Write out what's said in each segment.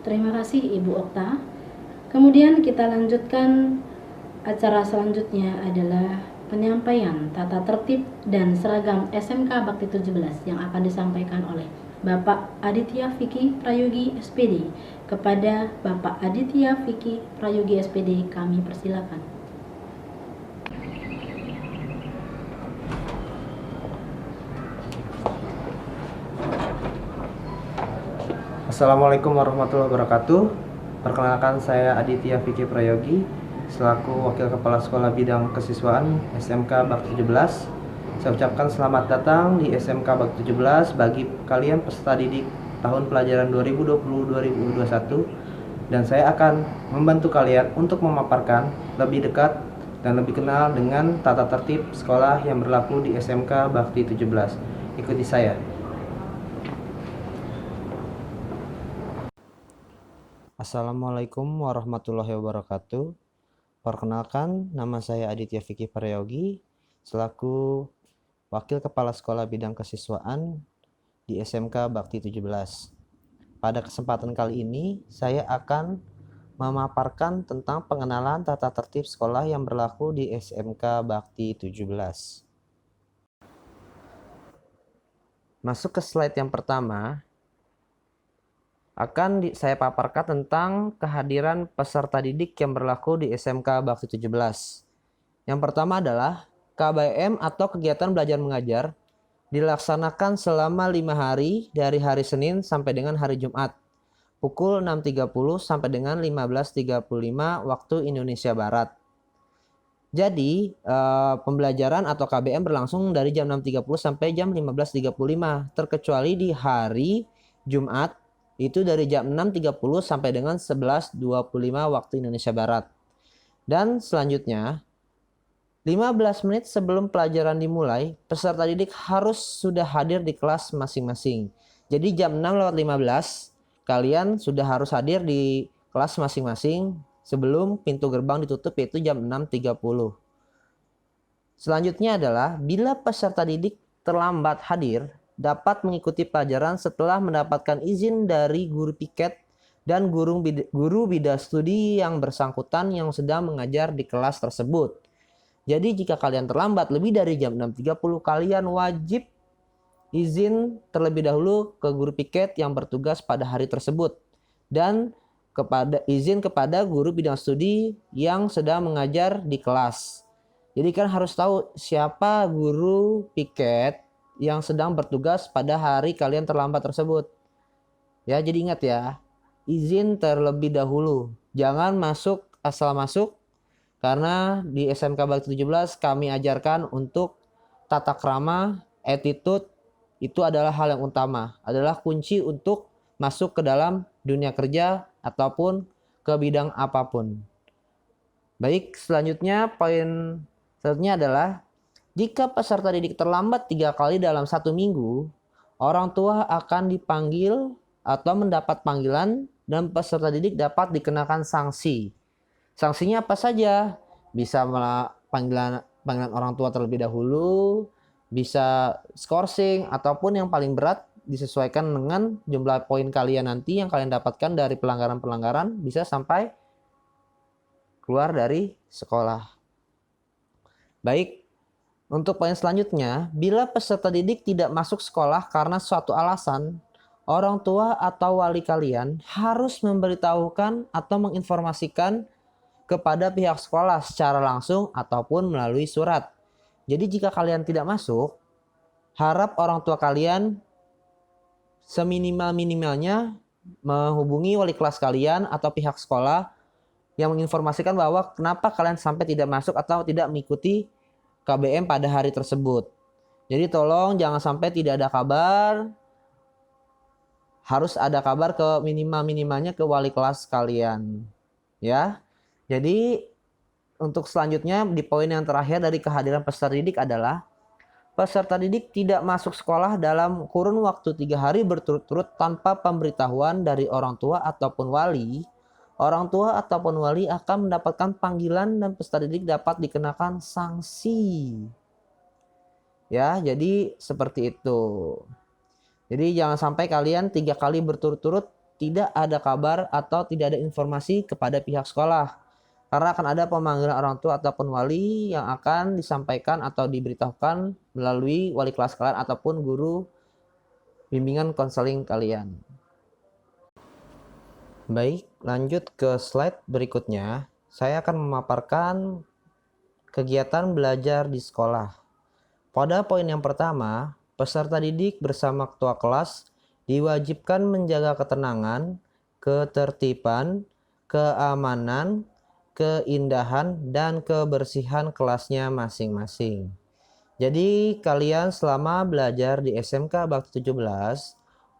Terima kasih Ibu Okta. Kemudian kita lanjutkan acara selanjutnya adalah penyampaian tata tertib dan seragam SMK Bakti 17 yang akan disampaikan oleh Bapak Aditya Vicky Prayogi SPD. Kepada Bapak Aditya Vicky Prayogi SPD kami persilakan. Assalamualaikum warahmatullahi wabarakatuh. Perkenalkan, saya Aditya Vicky Prayogi selaku Wakil Kepala Sekolah Bidang Kesiswaan SMK Bakti 17. Saya ucapkan selamat datang di SMK Bakti 17 bagi kalian peserta didik tahun pelajaran 2020-2021, dan saya akan membantu kalian untuk memaparkan lebih dekat dan lebih kenal dengan tata tertib sekolah yang berlaku di SMK Bakti 17. Ikuti saya. Assalamualaikum warahmatullahi wabarakatuh. Perkenalkan, nama saya Aditya Vicky Prayogi selaku Wakil Kepala Sekolah Bidang Kesiswaan di SMK Bakti 17. Pada kesempatan kali ini, saya akan memaparkan tentang pengenalan tata tertib sekolah yang berlaku di SMK Bakti 17. Masuk ke slide yang pertama, saya paparkan tentang kehadiran peserta didik yang berlaku di SMK Bakti 17. Yang pertama adalah KBM atau kegiatan belajar mengajar dilaksanakan selama 5 hari dari hari Senin sampai dengan hari Jumat pukul 6.30 sampai dengan 15.35 waktu Indonesia Barat. Jadi pembelajaran atau KBM berlangsung dari jam 6.30 sampai jam 15.35, terkecuali di hari Jumat itu dari jam 6.30 sampai dengan 11.25 waktu Indonesia Barat. Dan selanjutnya, 15 menit sebelum pelajaran dimulai, peserta didik harus sudah hadir di kelas masing-masing. Jadi jam 6:15, kalian sudah harus hadir di kelas masing-masing sebelum pintu gerbang ditutup, yaitu jam 6.30. Selanjutnya adalah, bila peserta didik terlambat hadir, dapat mengikuti pelajaran setelah mendapatkan izin dari guru piket dan guru bidang studi yang bersangkutan yang sedang mengajar di kelas tersebut. Jadi jika kalian terlambat lebih dari jam 6.30, kalian wajib izin terlebih dahulu ke guru piket yang bertugas pada hari tersebut dan izin kepada guru bidang studi yang sedang mengajar di kelas. Jadi kan harus tahu siapa guru piket yang sedang bertugas pada hari kalian terlambat tersebut. Ya, jadi ingat ya, izin terlebih dahulu. Jangan masuk asal masuk, karena di SMK Bakti 17 kami ajarkan untuk tata krama, attitude, itu adalah hal yang utama, adalah kunci untuk masuk ke dalam dunia kerja ataupun ke bidang apapun. Baik, selanjutnya poin selanjutnya adalah, jika peserta didik terlambat 3 kali dalam 1 minggu, orang tua akan dipanggil atau mendapat panggilan dan peserta didik dapat dikenakan sanksi. Sanksinya apa saja? Bisa panggilan orang tua terlebih dahulu, bisa skorsing, ataupun yang paling berat disesuaikan dengan jumlah poin kalian nanti yang kalian dapatkan dari pelanggaran-pelanggaran, bisa sampai keluar dari sekolah. Baik. Untuk poin selanjutnya, bila peserta didik tidak masuk sekolah karena suatu alasan, orang tua atau wali kalian harus memberitahukan atau menginformasikan kepada pihak sekolah secara langsung ataupun melalui surat. Jadi jika kalian tidak masuk, harap orang tua kalian seminimal-minimalnya menghubungi wali kelas kalian atau pihak sekolah yang menginformasikan bahwa kenapa kalian sampai tidak masuk atau tidak mengikuti KBM pada hari tersebut. Jadi tolong jangan sampai tidak ada kabar. Harus ada kabar ke minimalnya ke wali kelas kalian. Ya. Jadi untuk selanjutnya di poin yang terakhir dari kehadiran peserta didik adalah, peserta didik tidak masuk sekolah dalam kurun waktu 3 hari berturut-turut tanpa pemberitahuan dari orang tua ataupun wali. Orang tua ataupun wali akan mendapatkan panggilan dan peserta didik dapat dikenakan sanksi. Ya, jadi seperti itu. Jadi jangan sampai kalian 3 kali berturut-turut tidak ada kabar atau tidak ada informasi kepada pihak sekolah. Karena akan ada pemanggilan orang tua ataupun wali yang akan disampaikan atau diberitahukan melalui wali kelas kalian ataupun guru bimbingan konseling kalian. Baik, lanjut ke slide berikutnya. Saya akan memaparkan kegiatan belajar di sekolah. Pada poin yang pertama, peserta didik bersama ketua kelas diwajibkan menjaga ketenangan, ketertiban, keamanan, keindahan, dan kebersihan kelasnya masing-masing. Jadi kalian selama belajar di SMK Bakti 17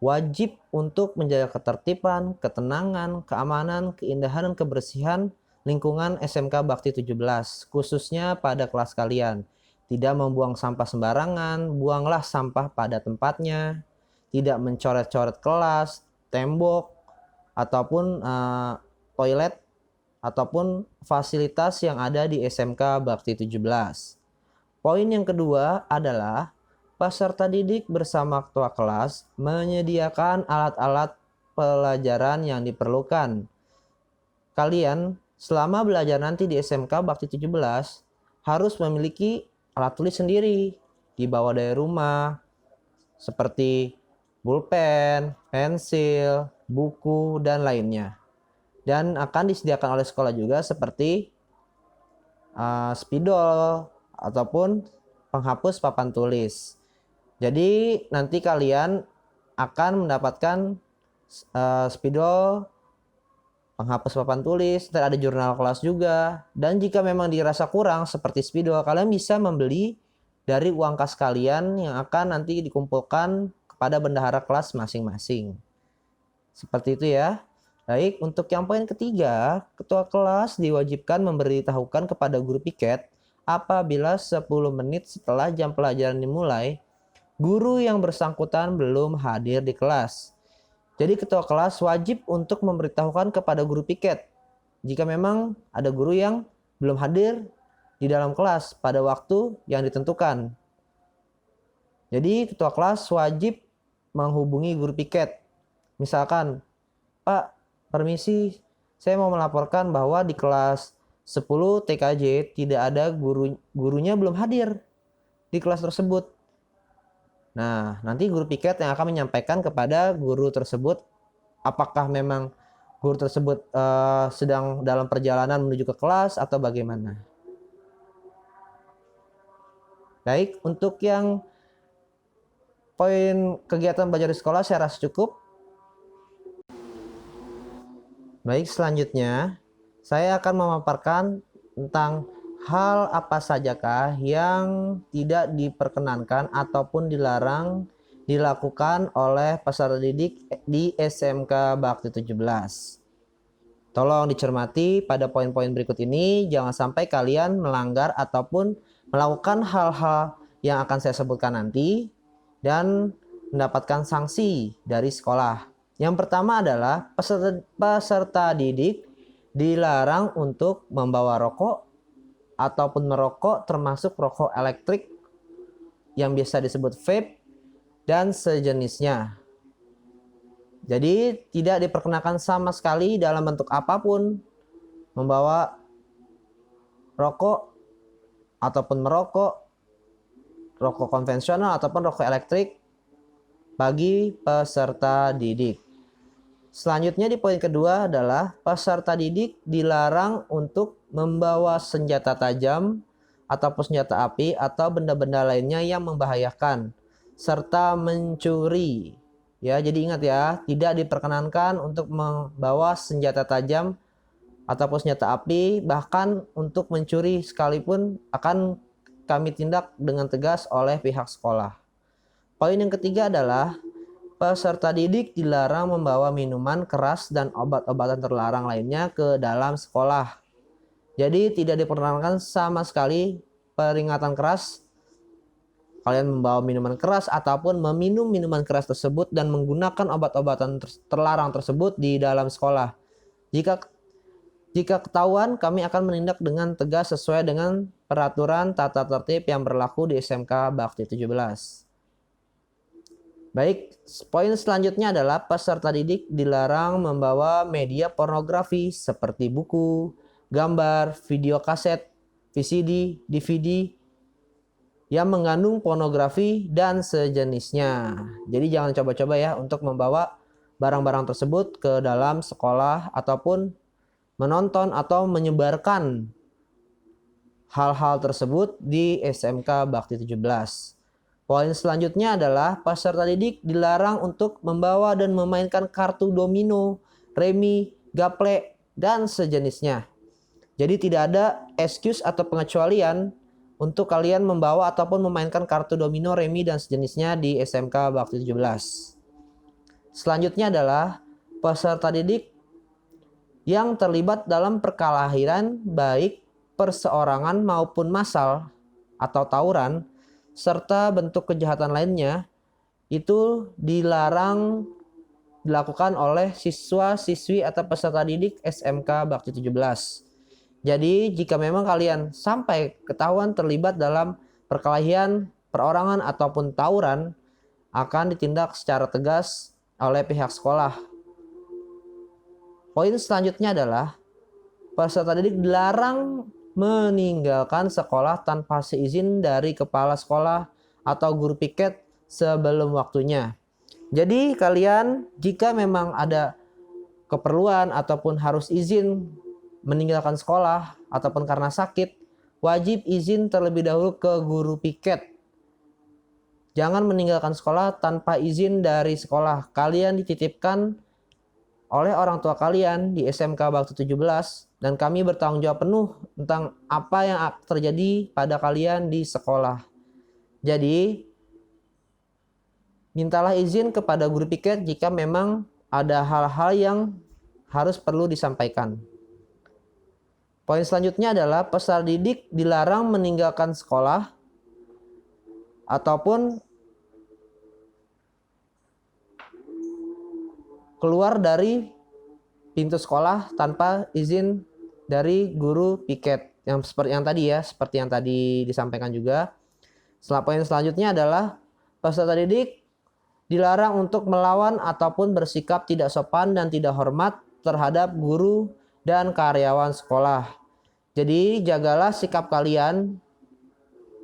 wajib untuk menjaga ketertiban, ketenangan, keamanan, keindahan, dan kebersihan lingkungan SMK Bakti 17, khususnya pada kelas kalian. Tidak membuang sampah sembarangan, buanglah sampah pada tempatnya, tidak mencoret-coret kelas, tembok, ataupun toilet, ataupun fasilitas yang ada di SMK Bakti 17. Poin yang kedua adalah peserta didik bersama ketua kelas menyediakan alat-alat pelajaran yang diperlukan. Kalian selama belajar nanti di SMK Bakti 17 harus memiliki alat tulis sendiri dibawa dari rumah seperti pulpen, pensil, buku, dan lainnya. Dan akan disediakan oleh sekolah juga seperti spidol ataupun penghapus papan tulis. Jadi nanti kalian akan mendapatkan spidol, penghapus papan tulis, dan ada jurnal kelas juga. Dan jika memang dirasa kurang seperti spidol, kalian bisa membeli dari uang kas kalian yang akan nanti dikumpulkan kepada bendahara kelas masing-masing. Seperti itu ya. Baik, untuk yang poin ketiga, ketua kelas diwajibkan memberitahukan kepada guru piket apabila 10 menit setelah jam pelajaran dimulai, guru yang bersangkutan belum hadir di kelas. Jadi ketua kelas wajib untuk memberitahukan kepada guru piket jika memang ada guru yang belum hadir di dalam kelas pada waktu yang ditentukan. Jadi ketua kelas wajib menghubungi guru piket. Misalkan, Pak, permisi, saya mau melaporkan bahwa di kelas 10 TKJ tidak ada gurunya belum hadir di kelas tersebut. Nah, nanti guru piket yang akan menyampaikan kepada guru tersebut apakah memang guru tersebut sedang dalam perjalanan menuju ke kelas atau bagaimana. Baik, untuk yang poin kegiatan belajar di sekolah saya rasa cukup. Baik, selanjutnya saya akan memaparkan tentang hal apa sajakah yang tidak diperkenankan ataupun dilarang dilakukan oleh peserta didik di SMK Bakti 17. Tolong dicermati pada poin-poin berikut ini, jangan sampai kalian melanggar ataupun melakukan hal-hal yang akan saya sebutkan nanti dan mendapatkan sanksi dari sekolah. Yang pertama adalah peserta didik dilarang untuk membawa rokok ataupun merokok, termasuk rokok elektrik yang biasa disebut vape dan sejenisnya. Jadi tidak diperkenakan sama sekali dalam bentuk apapun membawa rokok ataupun merokok, rokok konvensional ataupun rokok elektrik bagi peserta didik. Selanjutnya di poin kedua adalah peserta didik dilarang untuk membawa senjata tajam ataupun senjata api atau benda-benda lainnya yang membahayakan serta mencuri. Ya, jadi ingat ya, tidak diperkenankan untuk membawa senjata tajam ataupun senjata api, bahkan untuk mencuri sekalipun akan kami tindak dengan tegas oleh pihak sekolah. Poin yang ketiga adalah peserta didik dilarang membawa minuman keras dan obat-obatan terlarang lainnya ke dalam sekolah. Jadi tidak diperkenankan sama sekali peringatan keras kalian membawa minuman keras ataupun meminum minuman keras tersebut dan menggunakan obat-obatan terlarang tersebut di dalam sekolah. Jika ketahuan, kami akan menindak dengan tegas sesuai dengan peraturan tata tertib yang berlaku di SMK Bakti 17. Baik, poin selanjutnya adalah peserta didik dilarang membawa media pornografi seperti buku, gambar, video kaset, VCD, DVD yang mengandung pornografi dan sejenisnya. Jadi jangan coba-coba ya untuk membawa barang-barang tersebut ke dalam sekolah ataupun menonton atau menyebarkan hal-hal tersebut di SMK Bakti 17. Poin selanjutnya adalah peserta didik dilarang untuk membawa dan memainkan kartu domino, remi, gaple, dan sejenisnya. Jadi tidak ada excuse atau pengecualian untuk kalian membawa ataupun memainkan kartu domino, remi, dan sejenisnya di SMK Bakti 17. Selanjutnya adalah peserta didik yang terlibat dalam perkelahian baik perseorangan maupun massal atau tawuran serta bentuk kejahatan lainnya itu dilarang dilakukan oleh siswa-siswi atau peserta didik SMK Bakti 17. Jadi jika memang kalian sampai ketahuan terlibat dalam perkelahian, perorangan ataupun tawuran, akan ditindak secara tegas oleh pihak sekolah. Poin selanjutnya adalah peserta didik dilarang meninggalkan sekolah tanpa seizin dari kepala sekolah atau guru piket sebelum waktunya. Jadi kalian jika memang ada keperluan ataupun harus izin meninggalkan sekolah ataupun karena sakit, wajib izin terlebih dahulu ke guru piket. Jangan meninggalkan sekolah tanpa izin dari sekolah. Kalian dititipkan oleh orang tua kalian di SMK Bakti 17 dan kami bertanggung jawab penuh tentang apa yang terjadi pada kalian di sekolah. Jadi, mintalah izin kepada guru piket jika memang ada hal-hal yang harus perlu disampaikan. Poin selanjutnya adalah peserta didik dilarang meninggalkan sekolah ataupun keluar dari pintu sekolah tanpa izin dari guru piket yang seperti yang tadi disampaikan juga. Poin selanjutnya adalah peserta didik dilarang untuk melawan ataupun bersikap tidak sopan dan tidak hormat terhadap guru dan karyawan sekolah. Jadi jagalah sikap kalian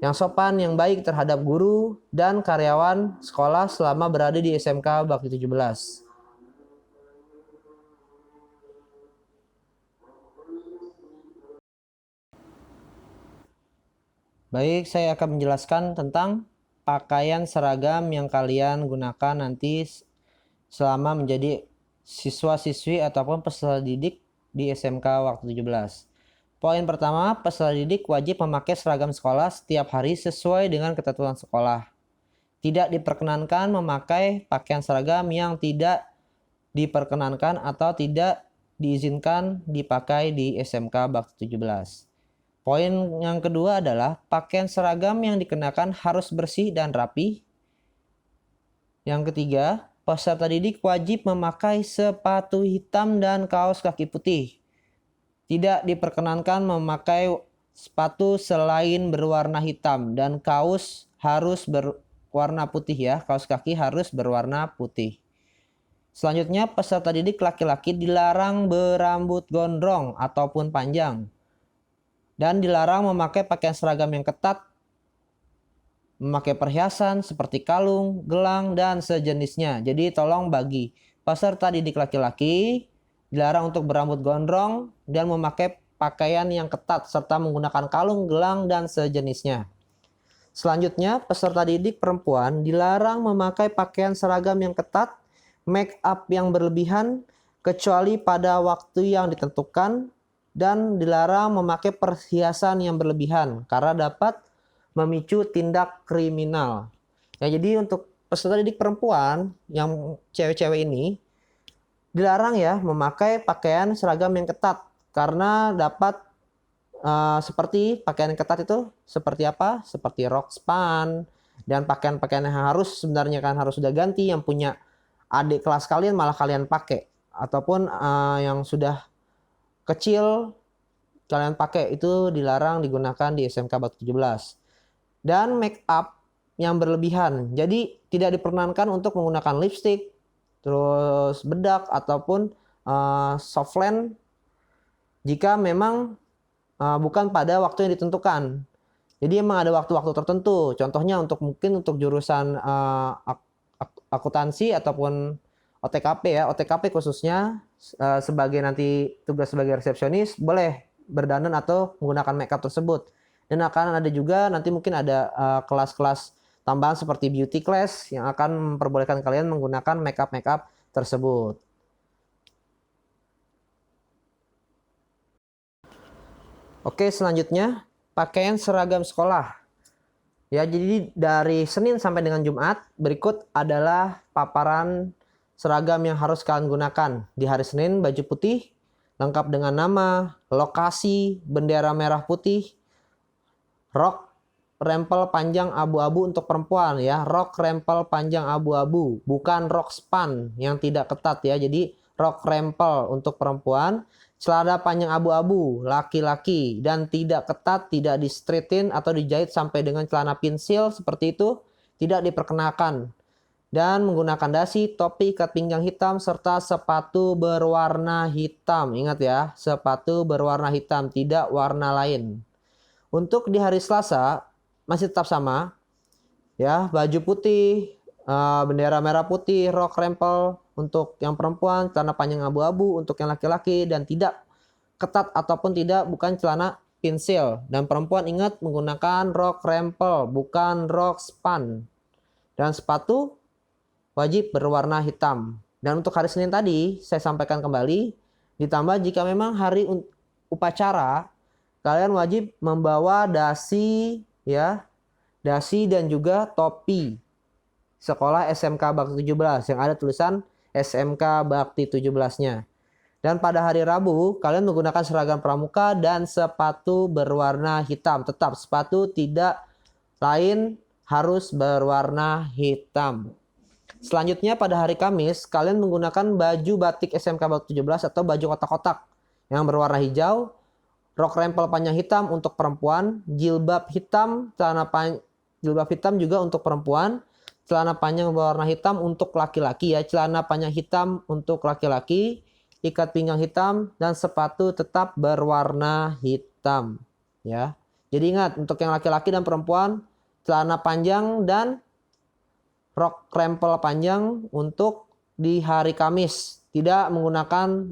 yang sopan, yang baik terhadap guru dan karyawan sekolah selama berada di SMK Bakti 17. Baik, saya akan menjelaskan tentang pakaian seragam yang kalian gunakan nanti selama menjadi siswa-siswi ataupun peserta didik di SMK Waktu 17. Poin pertama, peserta didik wajib memakai seragam sekolah setiap hari sesuai dengan ketentuan sekolah. Tidak diperkenankan memakai pakaian seragam yang tidak diperkenankan atau tidak diizinkan dipakai di SMK Bakti 17. Poin yang kedua adalah pakaian seragam yang dikenakan harus bersih dan rapi. Yang ketiga, peserta didik wajib memakai sepatu hitam dan kaos kaki putih. Tidak diperkenankan memakai sepatu selain berwarna hitam dan kaos harus berwarna putih ya. Kaos kaki harus berwarna putih. Selanjutnya, peserta didik laki-laki dilarang berambut gondrong ataupun panjang. Dan dilarang memakai pakaian seragam yang ketat, memakai perhiasan seperti kalung, gelang, dan sejenisnya. Jadi tolong bagi peserta didik laki-laki dilarang untuk berambut gondrong dan memakai pakaian yang ketat serta menggunakan kalung, gelang, dan sejenisnya. Selanjutnya, peserta didik perempuan dilarang memakai pakaian seragam yang ketat, make up yang berlebihan, kecuali pada waktu yang ditentukan, dan dilarang memakai perhiasan yang berlebihan karena dapat memicu tindak kriminal. Ya, jadi untuk peserta didik perempuan yang cewek-cewek ini dilarang ya memakai pakaian seragam yang ketat karena dapat seperti pakaian yang ketat itu seperti apa? Seperti rok span dan pakaian-pakaian yang harus sebenarnya kan harus sudah ganti yang punya adik kelas kalian malah kalian pakai ataupun yang sudah kecil kalian pakai itu dilarang digunakan di SMK Bakti 17. Dan make up yang berlebihan. Jadi tidak diperkenankan untuk menggunakan lipstick, terus bedak ataupun softline jika memang bukan pada waktu yang ditentukan. Jadi emang ada waktu-waktu tertentu. Contohnya mungkin untuk jurusan akuntansi ataupun OTKP ya, OTKP khususnya sebagai nanti tugas sebagai resepsionis boleh berdandan atau menggunakan makeup tersebut. Dan akan ada juga nanti mungkin ada kelas-kelas tambahan seperti beauty class yang akan memperbolehkan kalian menggunakan makeup tersebut. Oke, selanjutnya pakaian seragam sekolah. Ya, jadi dari Senin sampai dengan Jumat berikut adalah paparan seragam yang harus kalian gunakan. Di hari Senin baju putih lengkap dengan nama, lokasi, bendera merah putih, rok rempel panjang abu-abu untuk perempuan ya, rok rempel panjang abu-abu, bukan rok span yang tidak ketat ya. Jadi rok rempel untuk perempuan, celana panjang abu-abu laki-laki dan tidak ketat, tidak di-straighten atau dijahit sampai dengan celana pensil seperti itu tidak diperkenakan. Dan menggunakan dasi, topi, ikat pinggang hitam serta sepatu berwarna hitam. Ingat ya, sepatu berwarna hitam, tidak warna lain. Untuk di hari Selasa masih tetap sama ya, baju putih, bendera merah putih, rok rempel untuk yang perempuan, celana panjang abu-abu untuk yang laki-laki dan tidak ketat ataupun bukan celana pensil. Dan perempuan ingat menggunakan rok rempel bukan rok span. Dan sepatu wajib berwarna hitam. Dan untuk hari Senin tadi saya sampaikan kembali, ditambah jika memang hari upacara kalian wajib membawa dasi ya, dasi dan juga topi sekolah SMK Bakti 17 yang ada tulisan SMK Bakti 17-nya. Dan pada hari Rabu kalian menggunakan seragam pramuka dan sepatu berwarna hitam. Tetap sepatu tidak lain harus berwarna hitam. Selanjutnya pada hari Kamis kalian menggunakan baju batik SMK Bakti 17 atau baju kotak-kotak yang berwarna hijau, rok rempel panjang hitam untuk perempuan, jilbab hitam juga untuk perempuan, celana panjang berwarna hitam untuk laki-laki ya, celana panjang hitam untuk laki-laki, ikat pinggang hitam dan sepatu tetap berwarna hitam ya. Jadi ingat untuk yang laki-laki dan perempuan celana panjang dan rok rempel panjang untuk di hari Kamis, tidak menggunakan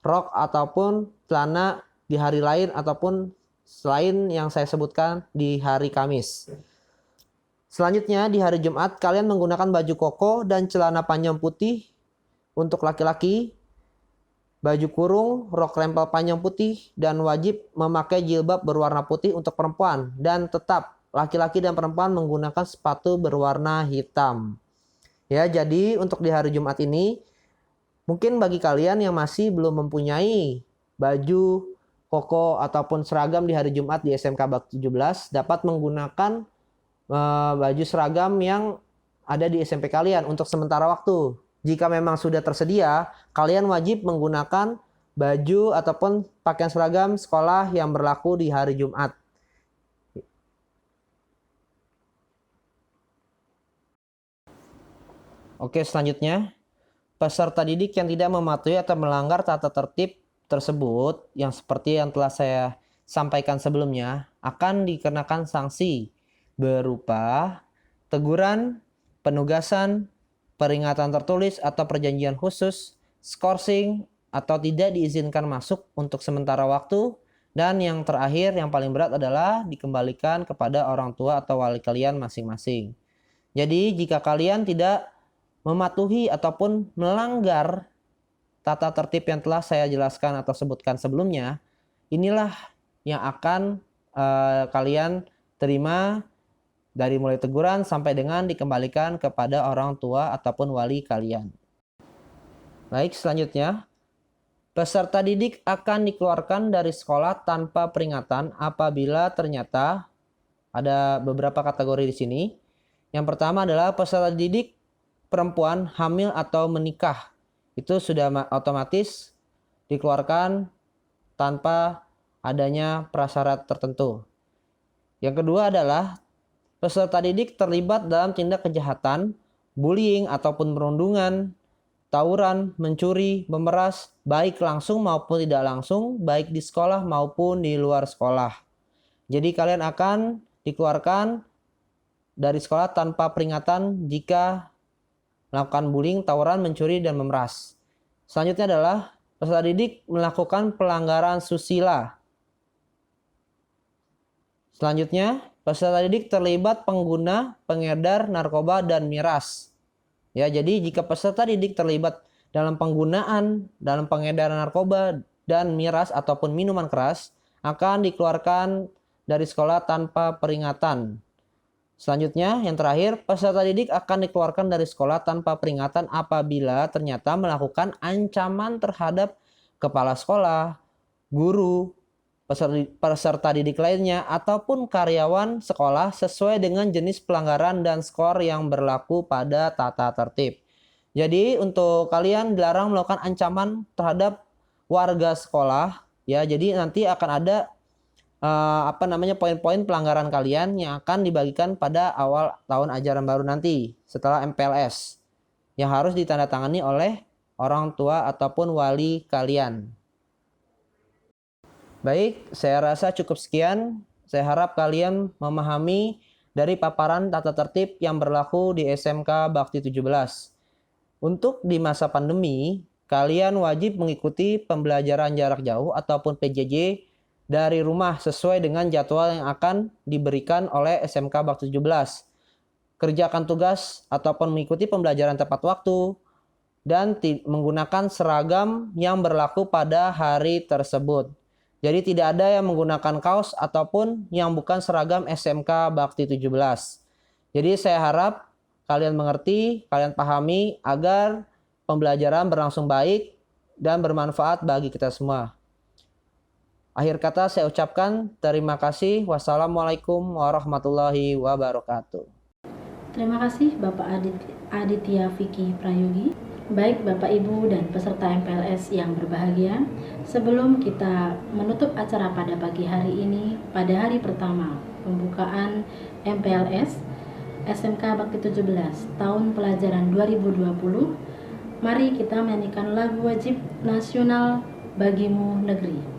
rok ataupun celana di hari lain ataupun selain yang saya sebutkan di hari Kamis. Selanjutnya di hari Jumat kalian menggunakan baju koko dan celana panjang putih untuk laki-laki, baju kurung, rok rempel panjang putih dan wajib memakai jilbab berwarna putih untuk perempuan. Dan tetap laki-laki dan perempuan menggunakan sepatu berwarna hitam. Ya, jadi untuk di hari Jumat ini mungkin bagi kalian yang masih belum mempunyai baju koko ataupun seragam di hari Jumat di SMK Bakti 17 dapat menggunakan baju seragam yang ada di SMP kalian untuk sementara waktu. Jika memang sudah tersedia, kalian wajib menggunakan baju ataupun pakaian seragam sekolah yang berlaku di hari Jumat. Oke, selanjutnya peserta didik yang tidak mematuhi atau melanggar tata tertib tersebut yang seperti yang telah saya sampaikan sebelumnya akan dikenakan sanksi berupa teguran, penugasan, peringatan tertulis atau perjanjian khusus, skorsing atau tidak diizinkan masuk untuk sementara waktu, dan yang terakhir yang paling berat adalah dikembalikan kepada orang tua atau wali kalian masing-masing. Jadi jika kalian tidak mematuhi ataupun melanggar tata tertib yang telah saya jelaskan atau sebutkan sebelumnya, inilah yang akan kalian terima dari mulai teguran sampai dengan dikembalikan kepada orang tua ataupun wali kalian. Baik, selanjutnya peserta didik akan dikeluarkan dari sekolah tanpa peringatan apabila ternyata ada beberapa kategori di sini. Yang pertama adalah peserta didik perempuan hamil atau menikah. Itu sudah otomatis dikeluarkan tanpa adanya prasyarat tertentu. Yang kedua adalah peserta didik terlibat dalam tindak kejahatan, bullying ataupun perundungan, tawuran, mencuri, memeras, baik langsung maupun tidak langsung, baik di sekolah maupun di luar sekolah. Jadi kalian akan dikeluarkan dari sekolah tanpa peringatan jika melakukan bullying, tawuran, mencuri, dan memeras. Selanjutnya adalah peserta didik melakukan pelanggaran susila. Selanjutnya, peserta didik terlibat pengguna, pengedar narkoba, dan miras. Ya, jadi jika peserta didik terlibat dalam penggunaan, dalam pengedaran narkoba, dan miras ataupun minuman keras, akan dikeluarkan dari sekolah tanpa peringatan. Selanjutnya, yang terakhir, peserta didik akan dikeluarkan dari sekolah tanpa peringatan apabila ternyata melakukan ancaman terhadap kepala sekolah, guru, peserta didik lainnya, ataupun karyawan sekolah sesuai dengan jenis pelanggaran dan skor yang berlaku pada tata tertib. Jadi, untuk kalian dilarang melakukan ancaman terhadap warga sekolah, ya. Jadi nanti akan ada poin-poin pelanggaran kalian yang akan dibagikan pada awal tahun ajaran baru nanti setelah MPLS yang harus ditandatangani oleh orang tua ataupun wali kalian. Baik, saya rasa cukup sekian. Saya harap kalian memahami dari paparan tata tertib yang berlaku di SMK Bakti 17. Untuk di masa pandemi, kalian wajib mengikuti pembelajaran jarak jauh ataupun PJJ dari rumah sesuai dengan jadwal yang akan diberikan oleh SMK Bakti 17. Kerjakan tugas ataupun mengikuti pembelajaran tepat waktu dan menggunakan seragam yang berlaku pada hari tersebut. Jadi tidak ada yang menggunakan kaos ataupun yang bukan seragam SMK Bakti 17. Jadi saya harap kalian mengerti, kalian pahami agar pembelajaran berlangsung baik dan bermanfaat bagi kita semua. Akhir kata saya ucapkan terima kasih. Wassalamualaikum warahmatullahi wabarakatuh. Terima kasih Bapak Aditya Vicky Prayogi. Baik Bapak Ibu dan peserta MPLS yang berbahagia, sebelum kita menutup acara pada pagi hari ini, pada hari pertama pembukaan MPLS SMK Bakti 17 tahun pelajaran 2020, mari kita menyanyikan lagu wajib nasional Bagimu Negeri.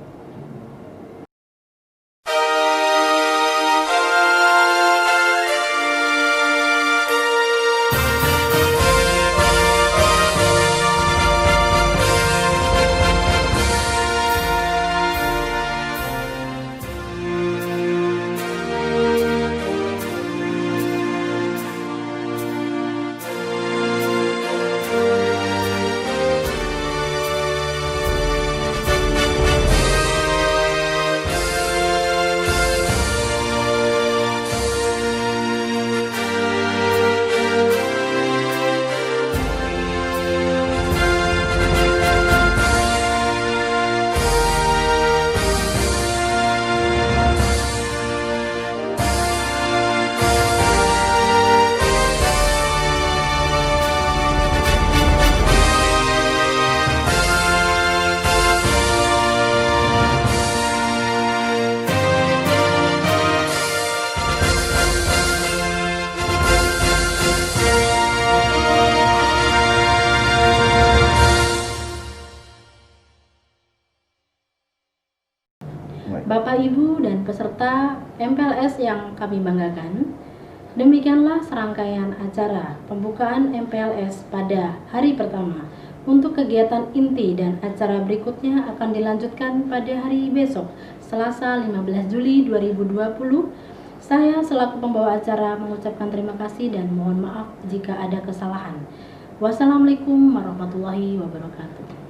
Bapak, Ibu, dan peserta MPLS yang kami banggakan, demikianlah serangkaian acara pembukaan MPLS pada hari pertama. Untuk kegiatan inti dan acara berikutnya akan dilanjutkan pada hari besok, Selasa 15 Juli 2020. Saya selaku pembawa acara mengucapkan terima kasih dan mohon maaf jika ada kesalahan. Wassalamualaikum warahmatullahi wabarakatuh.